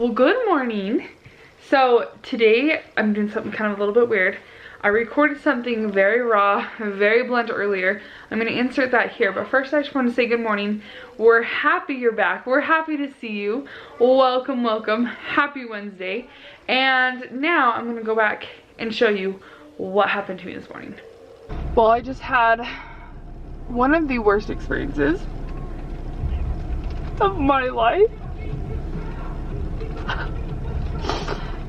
Well, good morning. So today I'm doing something kind of a little bit weird. I recorded something very raw, very blunt earlier. I'm going to insert that here, but first I just want to say good morning. We're happy you're back. We're happy to see you. Welcome, welcome. Happy Wednesday. And now I'm going to go back and show you what happened to me this morning. Well, I just had one of the worst experiences of my life.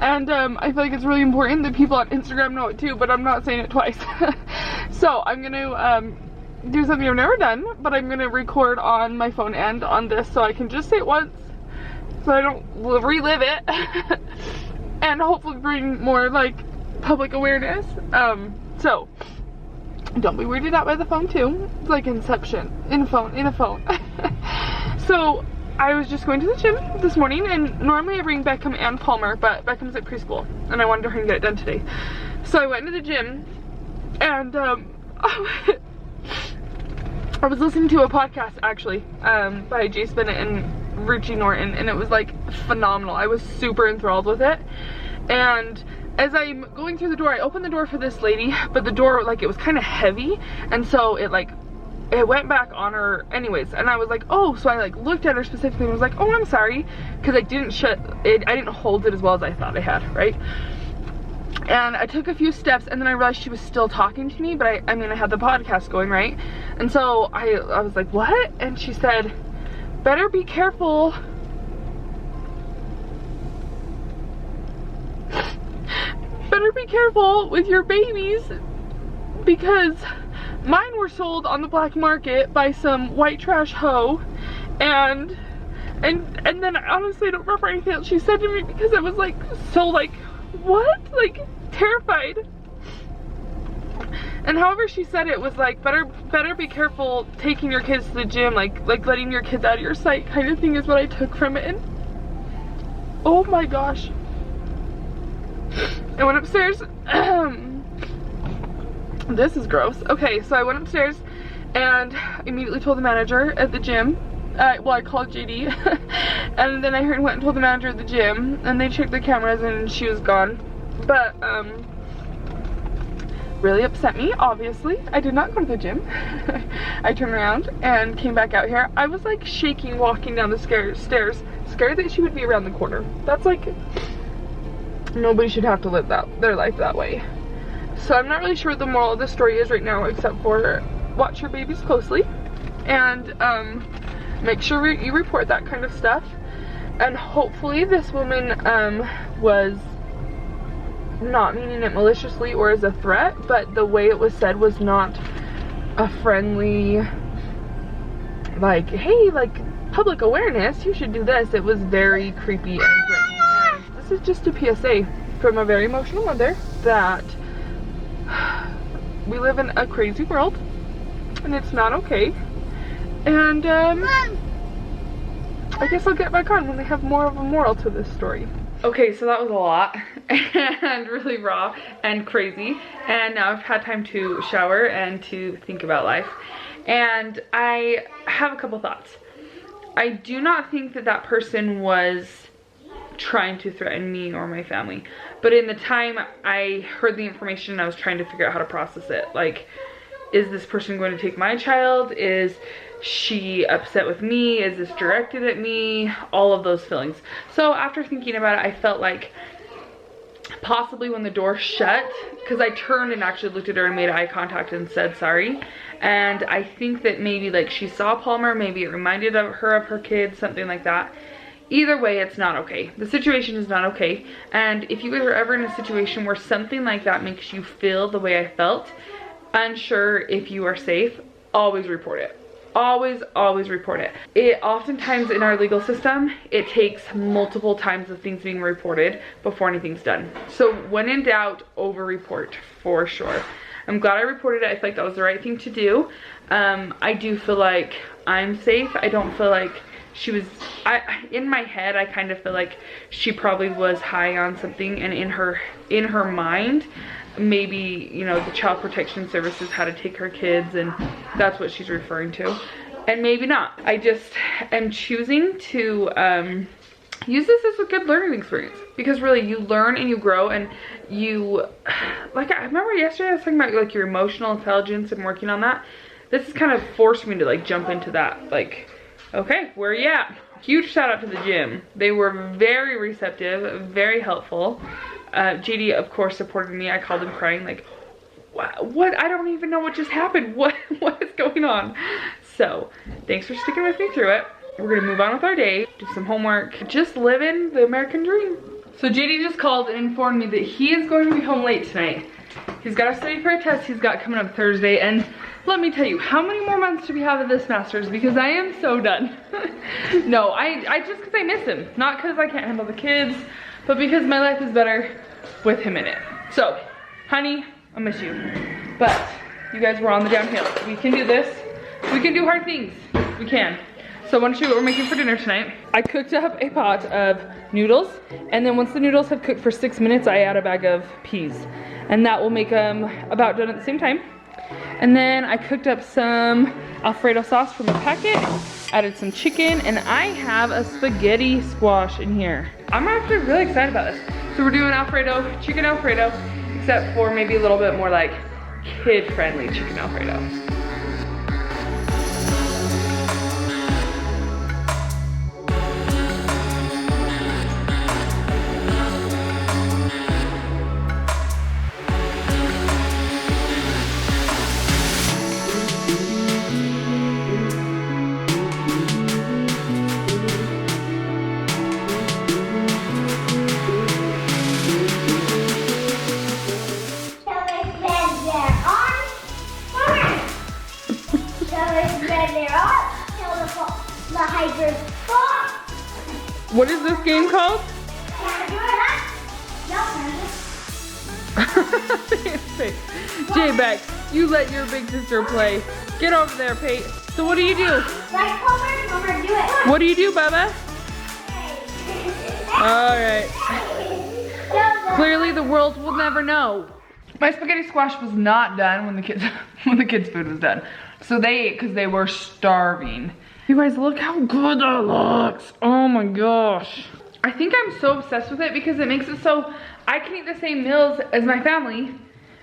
And I feel like it's really important that people on Instagram know it too, but I'm not saying it twice. So I'm gonna do something I've never done, but I'm gonna record on my phone and on this so I can just say it once so I don't relive it. And hopefully bring more like public awareness. So don't be weirded out by the phone too. It's like Inception in a phone. So I was just going to the gym this morning, and normally I bring Beckham and Palmer, but Beckham's at preschool and I wanted to hurry and get it done today. So I went to the gym and I was listening to a podcast actually by Jace Bennett and Richie Norton, and it was like phenomenal. I was super enthralled with it. And as I'm going through the door, I opened the door for this lady, but the door, like, it was kind of heavy, and so it went back on her anyways, and I was like, oh, so I like looked at her specifically and was like, oh, I'm sorry, because I didn't I didn't hold it as well as I thought I had, right? And I took a few steps, and then I realized she was still talking to me, but I mean I had the podcast going, right? And so I was like, what? And she said, better be careful. Better be careful with your babies, because mine were sold on the black market by some white trash hoe, and then honestly I don't remember anything else she said to me, because I was like so like, what? Like terrified. And however she said it was like, better be careful taking your kids to the gym, like letting your kids out of your sight kind of thing is what I took from it. And oh my gosh. I went upstairs. This is gross. Okay, so I went upstairs and immediately told the manager at the gym. Well, I called JD and then I went and told the manager at the gym, and they checked the cameras and she was gone. But really upset me, obviously. I did not go to the gym. I turned around and came back out here. I was like shaking walking down the stairs, scared that she would be around the corner. That's like, nobody should have to live their life that way. So I'm not really sure what the moral of the story is right now, except for watch your babies closely and make sure you report that kind of stuff. And hopefully this woman was not meaning it maliciously or as a threat, but the way it was said was not a friendly, like, hey, like, public awareness, you should do this. It was very creepy and threatening. And this is just a PSA from a very emotional mother that we live in a crazy world and it's not okay. And I guess I'll get back on when they have more of a moral to this story. Okay, so that was a lot and really raw and crazy, and now I've had time to shower and to think about life, and I have a couple thoughts. I do not think that that person was trying to threaten me or my family, but in the time I heard the information, I was trying to figure out how to process it. Like, is this person going to take my child? Is she upset with me? Is this directed at me? All of those feelings. So after thinking about it, I felt like possibly when the door shut, because I turned and actually looked at her and made eye contact and said sorry, and I think that maybe like she saw Palmer, maybe it reminded her of her kids, something like that. Either way, it's not okay. The situation is not okay. And if you guys are ever in a situation where something like that makes you feel the way I felt, unsure if you are safe, always report it. Always report it. It oftentimes in our legal system, it takes multiple times of things being reported before anything's done. So when in doubt, over report for sure. I'm glad I reported it. I feel like that was the right thing to do. I do feel like I'm safe. I don't feel like she was, in my head, I kind of feel like she probably was high on something, and in her mind, maybe, you know, the Child Protection Services had to take her kids, and that's what she's referring to. And maybe not. I just am choosing to use this as a good learning experience, because really you learn and you grow, and you, like, I remember yesterday I was talking about like your emotional intelligence and working on that. This has kind of forced me to like jump into that, like, okay, where are you at? Huge shout out to the gym. They were very receptive, very helpful. JD of course supported me. I called him crying like, what? I don't even know what just happened. What is going on? So thanks for sticking with me through it. We're gonna move on with our day, do some homework, just living the American dream. So JD just called and informed me that he is going to be home late tonight. He's got to study for a test he's got coming up Thursday, and let me tell you, how many more months do we have of this master's? Because I am so done. No, I just because I miss him. Not because I can't handle the kids, but because my life is better with him in it. So, honey, I miss you. But you guys were on the downhill. We can do this. We can do hard things. We can. So I want to show you what we're making for dinner tonight. I cooked up a pot of noodles, and then once the noodles have cooked for 6 minutes, I add a bag of peas. And that will make them about done at the same time. And then I cooked up some Alfredo sauce from a packet, added some chicken, and I have a spaghetti squash in here. I'm actually really excited about this. So we're doing Alfredo, chicken Alfredo, except for maybe a little bit more like kid-friendly chicken Alfredo. What is this game called? J-Beck, you let your big sister play. Get over there, Pate. So what do you do? What do you do, Bubba? Alright. Clearly the world will never know. My spaghetti squash was not done when the kids' food was done. So they ate because they were starving. You guys, look how good that looks. Oh my gosh. I think I'm so obsessed with it because it makes it so I can eat the same meals as my family,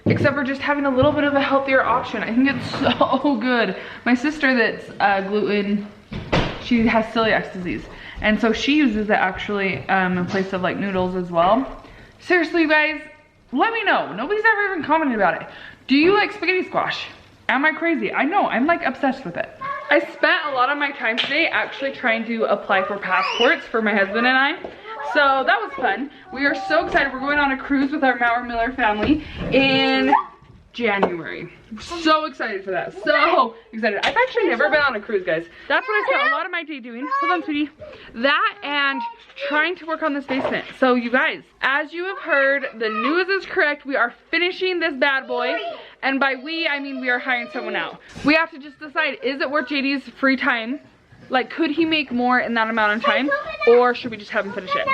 except for just having a little bit of a healthier option. I think it's so good. My sister that's gluten, she has celiac disease. And so she uses it actually in place of like noodles as well. Seriously, you guys, let me know. Nobody's ever even commented about it. Do you like spaghetti squash? Am I crazy? I know, I'm like obsessed with it. I spent a lot of my time today actually trying to apply for passports for my husband and I. So that was fun. We are so excited. We're going on a cruise with our Mower Miller family in January. So excited for that. So excited. I've actually never been on a cruise, guys. That's what I spent a lot of my day doing. Hold on, sweetie. That and trying to work on this basement. So you guys, as you have heard, the news is correct. We are finishing this bad boy. And by we, I mean we are hiring someone out. We have to just decide, is it worth JD's free time? Like, could he make more in that amount of time? Or should we just have him finish it?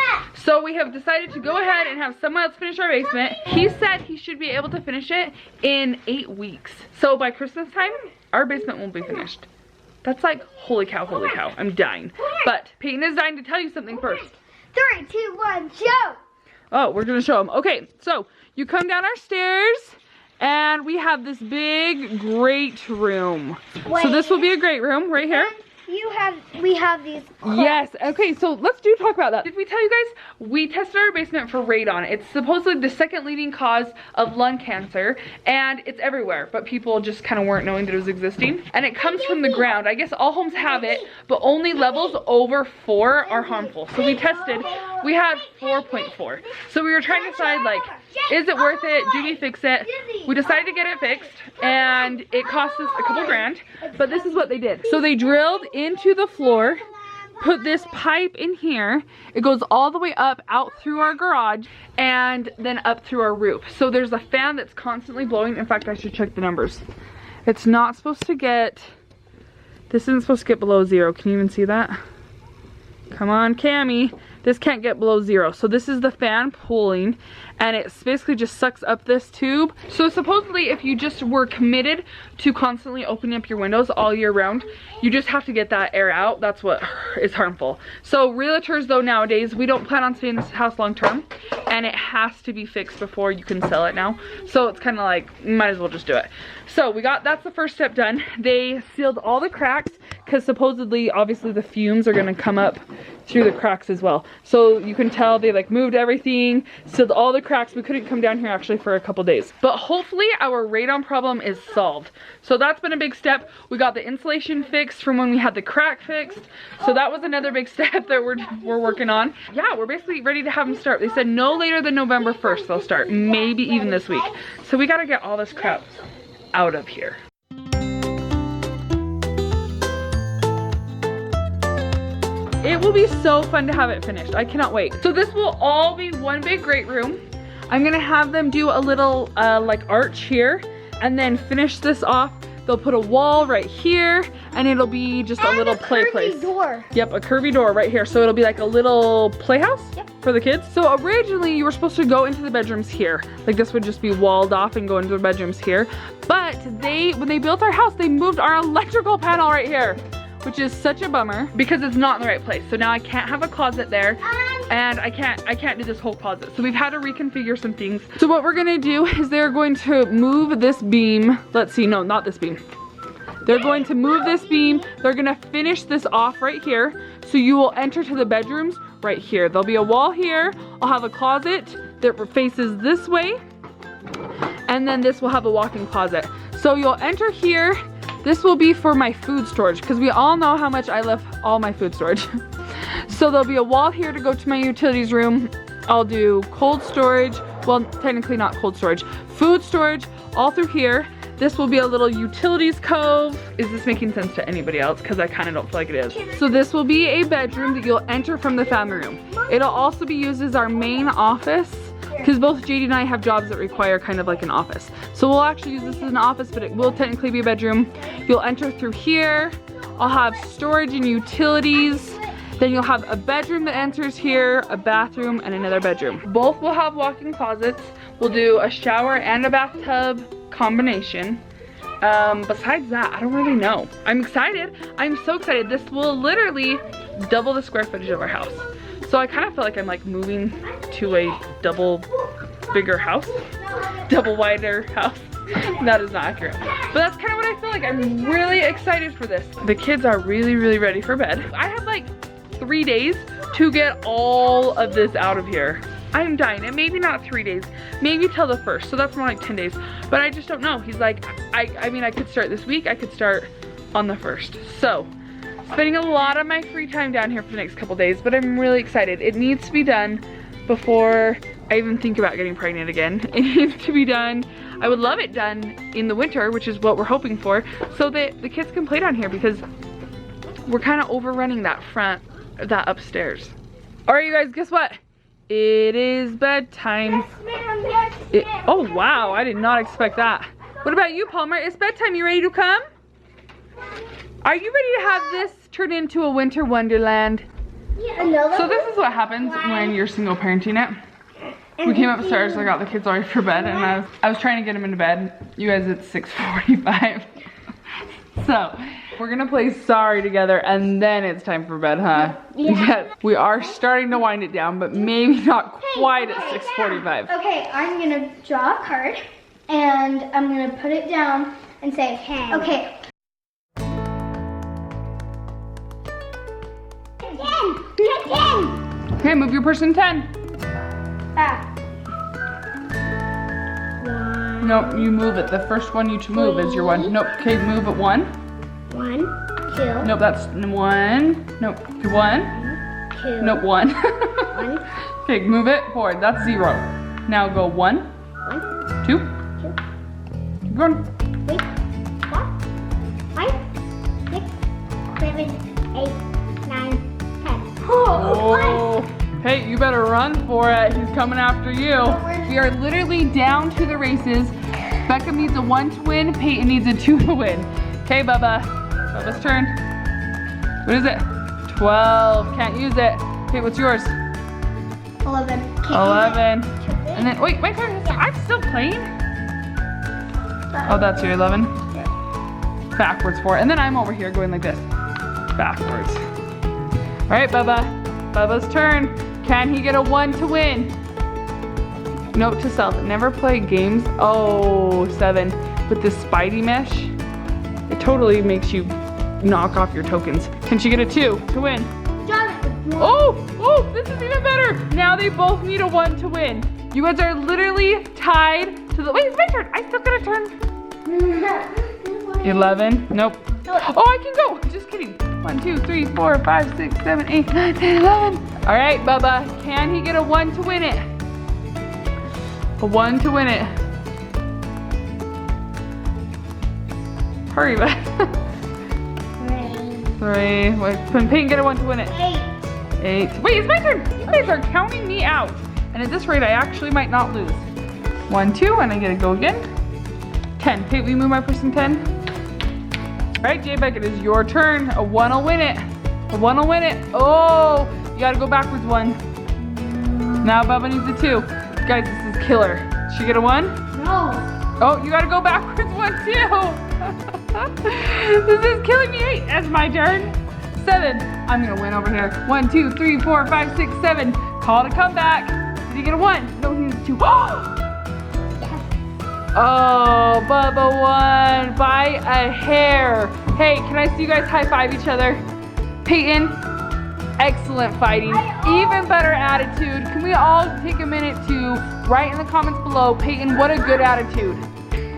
So we have decided to go ahead and have someone else finish our basement. He said he should be able to finish it in 8 weeks. So by Christmas time, our basement won't be finished. That's like, holy cow, I'm dying. But Peyton is dying to tell you something first. 3, 2, 1, show! Oh, we're gonna show him. Okay, so you come down our stairs and we have this big great room. So this will be a great room right here. We have these. Yes, okay, so let's talk about that. Did we tell you guys? We tested our basement for radon. It's supposedly the second leading cause of lung cancer, and it's everywhere, but people just kind of weren't knowing that it was existing. And it comes from the ground. I guess all homes have it, but only levels over 4 are harmful. So we tested, we had 4.4. So we were trying to decide, like, is it worth it? Do we fix it? We decided to get it fixed, and it cost us a couple grand, but this is what they did. So they drilled into the floor, put this pipe in here, it goes all the way up out through our garage and then up through our roof. So there's a fan that's constantly blowing. In fact, I should check the numbers. It's not supposed to get, this isn't supposed to get below 0. Can you even see that? Come on, Cammy. this can't get below 0. So this is the fan pulling, and it basically just sucks up this tube. So supposedly if you just were committed to constantly opening up your windows all year round, you just have to get that air out. That's what is harmful. So realtors though nowadays, we don't plan on staying in this house long term, and it has to be fixed before you can sell it now. So it's kind of like, you might as well just do it. So that's the first step done. They sealed all the cracks because supposedly, obviously the fumes are gonna come up through the cracks as well. So you can tell they like moved everything, sealed all the cracks. We couldn't come down here actually for a couple days. But hopefully our radon problem is solved. So that's been a big step. We got the insulation fixed from when we had the crack fixed. So that was another big step that we're working on. Yeah, we're basically ready to have them start. They said no later than November 1st they'll start, maybe even this week. So we gotta get all this crap out of here. It will be so fun to have it finished. I cannot wait. So this will all be one big great room. I'm gonna have them do a little like arch here and then finish this off. They'll put a wall right here and it'll be just a little play place. Door. Yep, a curvy door right here. So it'll be like a little playhouse for the kids. So originally you were supposed to go into the bedrooms here. Like this would just be walled off and go into the bedrooms here. But when they built our house, they moved our electrical panel right here, which is such a bummer because it's not in the right place. So now I can't have a closet there and I can't do this whole closet. So we've had to reconfigure some things. So what we're gonna do is they're going to move this beam. Let's see, no, not this beam. They're going to move this beam. They're gonna finish this off right here. So you will enter to the bedrooms right here. There'll be a wall here. I'll have a closet that faces this way. And then this will have a walk-in closet. So you'll enter here. This will be for my food storage because we all know how much I love all my food storage. So there'll be a wall here to go to my utilities room. I'll do cold storage. Well, technically not cold storage. Food storage all through here. This will be a little utilities cove. Is this making sense to anybody else? Because I kind of don't feel like it is. So this will be a bedroom that you'll enter from the family room. It'll also be used as our main office because both JD and I have jobs that require kind of like an office. So we'll actually use this as an office, but it will technically be a bedroom. You'll enter through here. I'll have storage and utilities. Then you'll have a bedroom that enters here, a bathroom, and another bedroom. Both will have walk-in closets. We'll do a shower and a bathtub combination. Besides that, I don't really know. I'm excited. I'm so excited. This will literally double the square footage of our house. So I kind of feel like I'm like moving to a double bigger house, double wider house. That is not accurate. But that's kind of what I feel like. I'm really excited for this. The kids are really, really ready for bed. I have like 3 days to get all of this out of here. I'm dying. And maybe not 3 days, maybe till the 1st. So that's more like 10 days. But I just don't know. He's like, I mean, I could start this week. I could start on the 1st. So spending a lot of my free time down here for the next couple days, but I'm really excited. It needs to be done before I even think about getting pregnant again. It needs to be done. I would love it done in the winter, which is what we're hoping for, so that the kids can play down here because we're kind of overrunning that upstairs. All right, you guys, guess what? It is bedtime. Oh, wow, I did not expect that. What about you, Palmer? It's bedtime. You ready to come? Are you ready to have this turn into a winter wonderland? So this is what happens when you're single parenting it. We came upstairs, I got the kids ready for bed, and I was trying to get them into bed. You guys, it's 6:45. So we're gonna play Sorry together, and then it's time for bed, huh? Yes. We are starting to wind it down, but maybe not quite at 6:45. Okay, I'm gonna draw a card, and I'm gonna put it down and say, hey. Okay. 10. Okay, move your person 10. Nope, you move it. The first one you to move is your 1. Nope, okay, move it 1. 1, 2. Nope, that's 1. Nope, 1. 2. Nope, 1. 1. Okay, move it forward. That's 0. Now go 1. 1. 2. 2. Keep going. 3, 4, 5, 6, 7, 8, 9, 10. Oh. Hey, you better run for it. He's coming after you. We are literally down to the races. Becca needs a 1 to win. Peyton needs a 2 to win. Okay, Bubba. Bubba's turn. What is it? 12. Can't use it. Okay, what's yours? 11. 11. And then, wait, my turn. I'm still playing? Oh, that's your 11? Backwards 4. And then I'm over here going like this. Backwards. All right, Bubba. Bubba's turn. Can he get a 1 to win? Note to self, never play games. Oh, 7. With the Spidey mesh, it totally makes you knock off your tokens. Can she get a 2 to win? Oh, this is even better. Now they both need a 1 to win. You guys are literally tied to the, wait, it's my turn. I still got a turn. 11, nope. Oh, I can go, just kidding. 1, 2, 3, 4, 5, 6, 7, 8, 9, 10, 11. All right, Bubba, can he get a 1 to win it? A 1 to win it. Hurry, bud. 3. Wait, can Peyton get a 1 to win it? 8. Wait, it's my turn. You guys are counting me out. And at this rate, I actually might not lose. 1, 2, and I get to go again. 10. Peyton, will you move my person 10? All right, J-Beck, it is your turn. A 1 will win it. A 1 will win it. Oh, you gotta go backwards 1. Now Bubba needs a 2. Guys, this is killer. Did she get a 1? No. Oh, you gotta go backwards 1 too. This is killing me. 8. That's my turn. 7. I'm gonna win over here. 1, 2, 3, 4, 5, 6, 7. Call to come back. Did he get a 1? No, he needs a 2. Oh, Bubba won by a hair. Hey, can I see you guys high five each other? Peyton, excellent fighting. Even better attitude. Can we all take a minute to write in the comments below, Peyton, what a good attitude.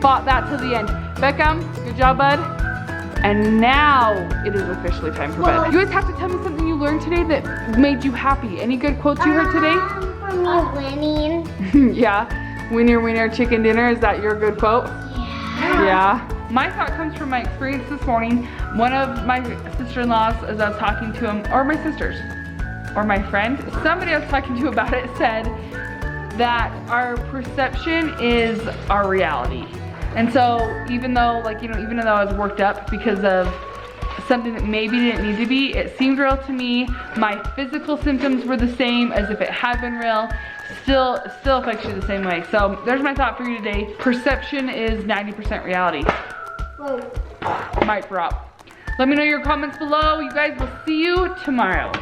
Fought that to the end. Beckham, good job, bud. And now it is officially time for bed. You guys have to tell me something you learned today that made you happy. Any good quotes you heard today? For me winning. Yeah, winner, winner, chicken dinner. Is that your good quote? Yeah. My thought comes from my experience this morning. One of my sister-in-laws, as I was talking to him, or my sisters, or my friend, somebody I was talking to about it said that our perception is our reality. And so even though, like, even though I was worked up because of something that maybe didn't need to be, it seemed real to me. My physical symptoms were the same as if it had been real. Still affects you the same way. So there's my thought for you today. Perception is 90% reality. Whoa. Mic drop. Let me know your comments below. You guys will see you tomorrow.